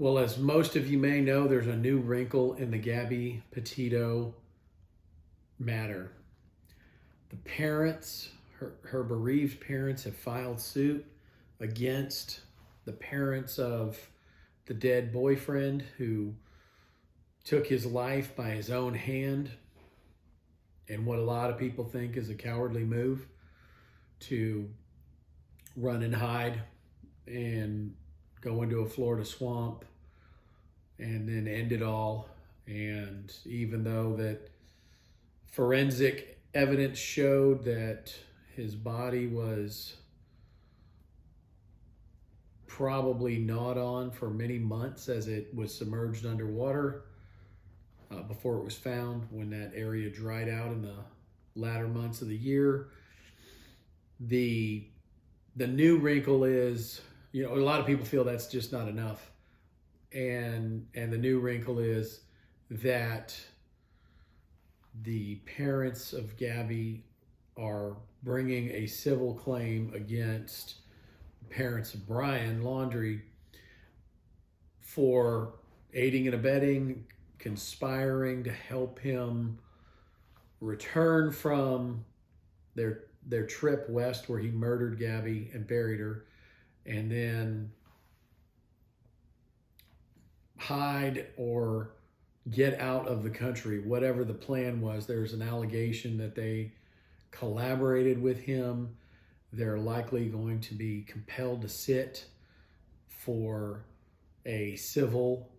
Well, as most of you may know, there's a new wrinkle in the Gabby Petito matter. The parents, her bereaved parents, have filed suit against the parents of the dead boyfriend who took his life by his own hand in what a lot of people think is a cowardly move to run and hide and go into a Florida swamp and then end it all. And even though that forensic evidence showed that his body was probably gnawed on for many months as it was submerged underwater before it was found, when that area dried out in the latter months of the year. The new wrinkle is, a lot of people feel that's just not enough. And the new wrinkle is that the parents of Gabby are bringing a civil claim against the parents of Brian Laundrie for aiding and abetting, conspiring to help him return from their trip west where he murdered Gabby and buried her, and then hide or get out of the country, whatever the plan was. There's an allegation that they collaborated with him. They're likely going to be compelled to sit for a civil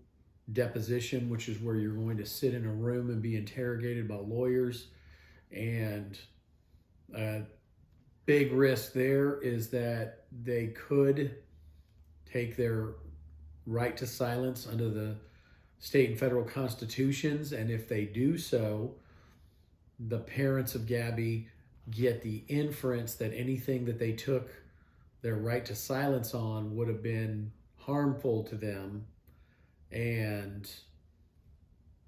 deposition, which is where you're going to sit in a room and be interrogated by lawyers. And a big risk there is that they could take their right to silence under the state and federal constitutions. And if they do so, the parents of Gabby get the inference that anything that they took their right to silence on would have been harmful to them and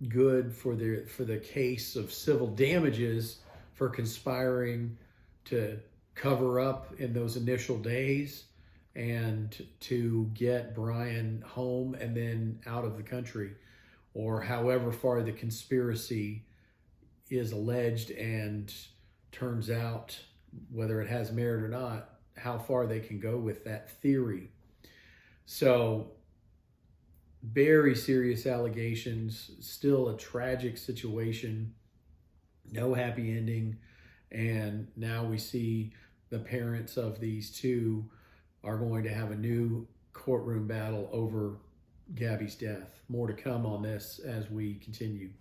good for the case of civil damages for conspiring to cover up in those initial days and to get Brian home and then out of the country, or however far the conspiracy is alleged and turns out, whether it has merit or not, how far they can go with that theory. So very serious allegations, still a tragic situation, no happy ending. And now we see the parents of these two are going to have a new courtroom battle over Gabby's death. More to come on this as we continue.